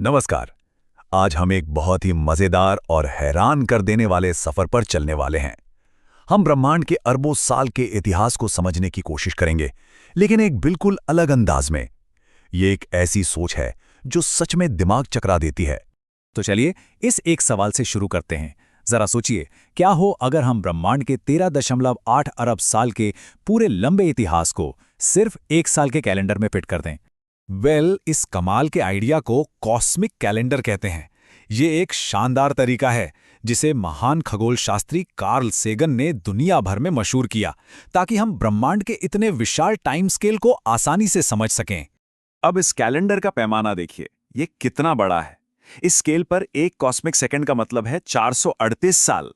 नमस्कार। आज हम एक बहुत ही मजेदार और हैरान कर देने वाले सफर पर चलने वाले हैं। हम ब्रह्मांड के अरबों साल के इतिहास को समझने की कोशिश करेंगे, लेकिन एक बिल्कुल अलग अंदाज में। ये एक ऐसी सोच है जो सच में दिमाग चकरा देती है। तो चलिए इस एक सवाल से शुरू करते हैं। जरा सोचिए, क्या हो अगर हम ब्रह्मांड के 13.8 अरब साल के पूरे लंबे इतिहास को सिर्फ एक साल के कैलेंडर में फिट कर दें। इस कमाल के आइडिया को कॉस्मिक कैलेंडर कहते हैं। ये एक शानदार तरीका है जिसे महान खगोल शास्त्री कार्ल सेगन ने दुनिया भर में मशहूर किया, ताकि हम ब्रह्मांड के इतने विशाल टाइम स्केल को आसानी से समझ सकें। अब इस कैलेंडर का पैमाना देखिए, ये कितना बड़ा है। इस स्केल पर एक कॉस्मिक सेकंड का मतलब है 438 साल।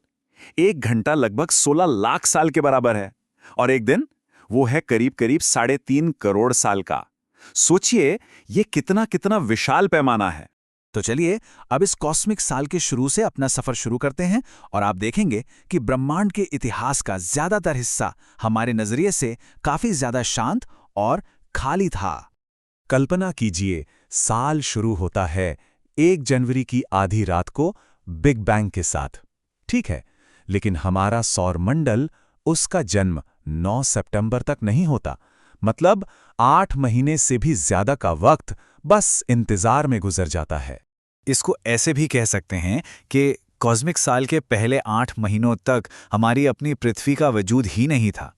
एक घंटा लगभग 16 लाख साल के बराबर है, और एक दिन वो है करीब करीब 3.5 करोड़ साल का। सोचिए ये कितना कितना विशाल पैमाना है। तो चलिए अब इस कॉस्मिक साल के शुरू से अपना सफर शुरू करते हैं, और आप देखेंगे कि ब्रह्मांड के इतिहास का ज्यादातर हिस्सा हमारे नजरिए से काफी ज्यादा शांत और खाली था। कल्पना कीजिए, साल शुरू होता है 1 जनवरी की आधी रात को बिग बैंग के साथ। ठीक है, लेकिन हमारा सौरमंडल, उसका जन्म 9 सितंबर तक नहीं होता। मतलब 8 महीने से भी ज्यादा का वक्त बस इंतजार में गुजर जाता है। इसको ऐसे भी कह सकते हैं कि कॉस्मिक साल के पहले 8 महीनों तक हमारी अपनी पृथ्वी का वजूद ही नहीं था।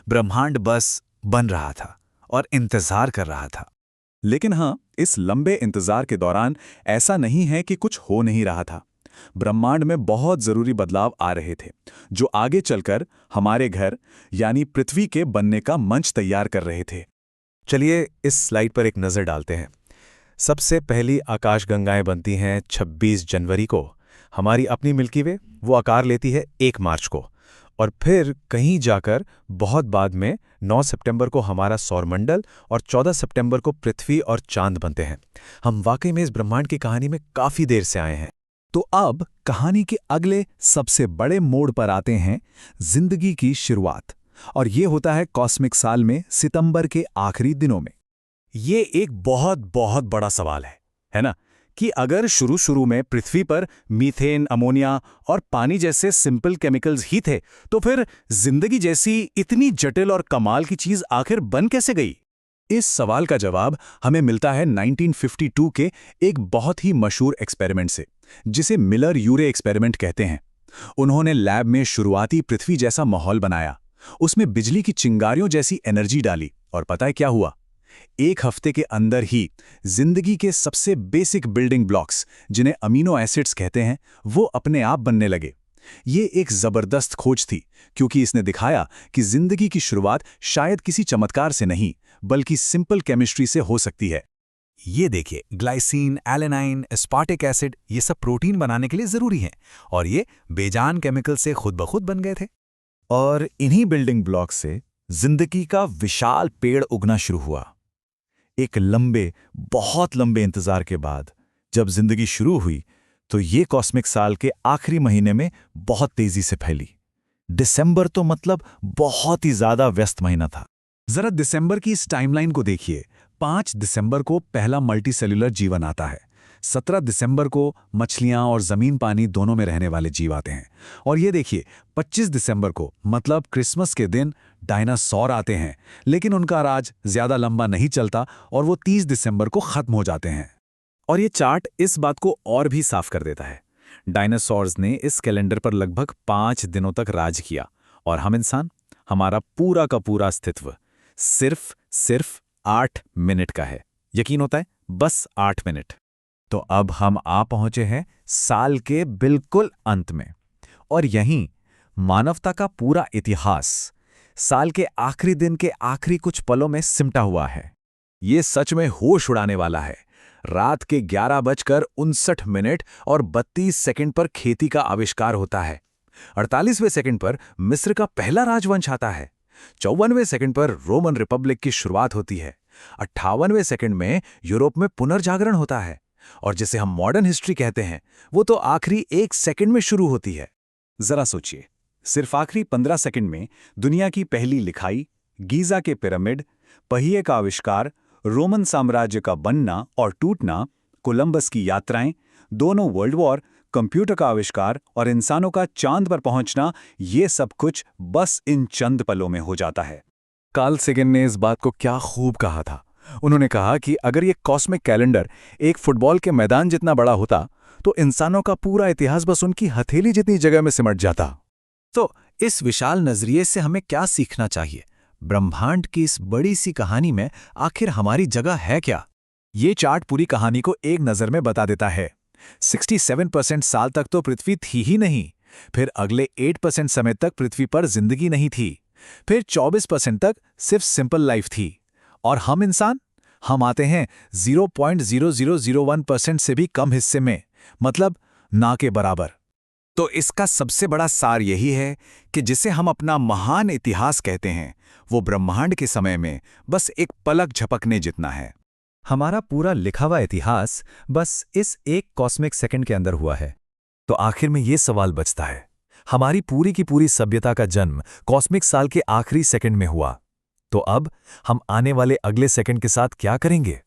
ब्रह्मांड बस बन रहा था और इंतजार कर रहा था। लेकिन हाँ, इस लंबे इंतजार के दौरान ऐसा नहीं है कि कुछ हो नहीं रहा था। ब्रह्मांड में बहुत जरूरी बदलाव आ रहे थे, जो आगे चलकर हमारे घर यानी पृथ्वी के बनने का मंच तैयार कर रहे थे। चलिए इस स्लाइड पर एक नज़र डालते हैं। सबसे पहली आकाशगंगाएं बनती हैं 26 जनवरी को। हमारी अपनी मिल्की वे वो आकार लेती है 1 मार्च को, और फिर कहीं जाकर बहुत बाद में 9 सितंबर को हमारा सौरमंडल और 14 सितंबर को पृथ्वी और चांद बनते हैं। हम वाकई में इस ब्रह्मांड की कहानी में काफ़ी देर से आए हैं। तो अब कहानी के अगले सबसे बड़े मोड़ पर आते हैं, जिंदगी की शुरुआत। और ये होता है कॉस्मिक साल में सितंबर के आखिरी दिनों में। ये एक बहुत बहुत बड़ा सवाल है ना, कि अगर शुरू में पृथ्वी पर मीथेन, अमोनिया और पानी जैसे सिंपल केमिकल्स ही थे, तो फिर जिंदगी जैसी इतनी जटिल और कमाल की चीज आखिर बन कैसे गई? इस सवाल का जवाब हमें मिलता है 1952 के एक बहुत ही मशहूर एक्सपेरिमेंट से, जिसे मिलर-यूरे एक्सपेरिमेंट कहते हैं। उन्होंने लैब में शुरुआती पृथ्वी जैसा माहौल बनाया, उसमें बिजली की चिंगारियों जैसी एनर्जी डाली, और पता है क्या हुआ? 1 हफ्ते के अंदर ही जिंदगी के सबसे बेसिक बिल्डिंग ब्लॉक्स, जिन्हें अमीनो एसिड्स कहते हैं, वो अपने आप बनने लगे। ये एक जबरदस्त खोज थी, क्योंकि इसने दिखाया कि जिंदगी की शुरुआत शायद किसी चमत्कार से नहीं, बल्कि सिंपल केमिस्ट्री से हो सकती है। ये देखिए, ग्लाइसिन, एलेनाइन, एस्पार्टिक एसिड, ये सब प्रोटीन बनाने के लिए जरूरी हैं, और ये बेजान केमिकल से खुद ब खुद बन गए थे। और इन्हीं बिल्डिंग ब्लॉक से जिंदगी का विशाल पेड़ उगना शुरू हुआ। एक लंबे, बहुत लंबे इंतजार के बाद जब जिंदगी शुरू हुई, तो ये कॉस्मिक साल के आखिरी महीने में बहुत तेजी से फैली। दिसंबर तो मतलब बहुत ही ज्यादा व्यस्त महीना था। जरा दिसंबर की इस टाइमलाइन को देखिए। 5 दिसंबर को पहला मल्टीसेल्युलर जीवन आता है। 17 दिसंबर को मछलियां और जमीन पानी दोनों में रहने वाले जीव आते हैं। और ये देखिए, 25 दिसंबर को मतलब क्रिसमस के दिन डायनासोर आते हैं, लेकिन उनका राज ज्यादा लंबा नहीं चलता और वो 30 दिसंबर को खत्म हो जाते हैं। और ये चार्ट इस बात को और भी साफ कर देता है। डायनासोर्स ने इस कैलेंडर पर लगभग 5 दिनों तक राज किया, और हम इंसान, हमारा पूरा का पूरा अस्तित्व सिर्फ 8 मिनट का है। यकीन होता है? बस 8 मिनट। तो अब हम आ पहुंचे हैं साल के बिल्कुल अंत में, और यहीं मानवता का पूरा इतिहास साल के आखिरी दिन के आखिरी कुछ पलों में सिमटा हुआ है। ये सच में होश उड़ाने वाला है। रात के 11:59 और 32 सेकंड पर खेती का आविष्कार होता है। 48वें सेकंड पर मिस्र का पहला राजवंश आता है। 54वें सेकंड पर रोमन रिपब्लिक की शुरुआत होती है। 58वें सेकंड में यूरोप में पुनर्जागरण होता है, और जिसे हम मॉडर्न हिस्ट्री कहते हैं, वो तो आखिरी 1 सेकंड में शुरू होती है। जरा सोचिए, सिर्फ आखिरी 15 सेकंड में दुनिया की पहली लिखाई, गीजा के पिरामिड, पहिए का आविष्कार, रोमन साम्राज्य का बनना और टूटना, कोलंबस की यात्राएं, दोनों वर्ल्ड वॉर, कंप्यूटर का आविष्कार और इंसानों का चांद पर पहुंचना, ये सब कुछ बस इन चंद पलों में हो जाता है। कार्ल सेगन ने इस बात को क्या खूब कहा था। उन्होंने कहा कि अगर ये कॉस्मिक कैलेंडर एक फुटबॉल के मैदान जितना बड़ा होता तो इंसानों का पूरा इतिहास बस उनकी हथेली जितनी जगह में सिमट जाता। तो इस विशाल नजरिए से हमें क्या सीखना चाहिए? ब्रह्मांड की इस बड़ी सी कहानी में आखिर हमारी जगह है क्या? ये चार्ट पूरी कहानी को एक नज़र में बता देता है। 67% साल तक तो पृथ्वी थी ही नहीं, फिर अगले 8% समय तक पृथ्वी पर जिंदगी नहीं थी, फिर 24% तक सिर्फ सिंपल लाइफ थी, और हम इंसान, हम आते हैं 0.0001% से भी कम हिस्से में, मतलब ना के बराबर। तो इसका सबसे बड़ा सार यही है कि जिसे हम अपना महान इतिहास कहते हैं, वो ब्रह्मांड के समय में बस एक पलक झपकने जितना है। हमारा पूरा लिखा हुआ इतिहास बस इस एक कॉस्मिक सेकंड के अंदर हुआ है। तो आखिर में ये सवाल बचता है, हमारी पूरी की पूरी सभ्यता का जन्म कॉस्मिक साल के आखिरी सेकंड में हुआ, तो अब हम आने वाले अगले सेकंड के साथ क्या करेंगे?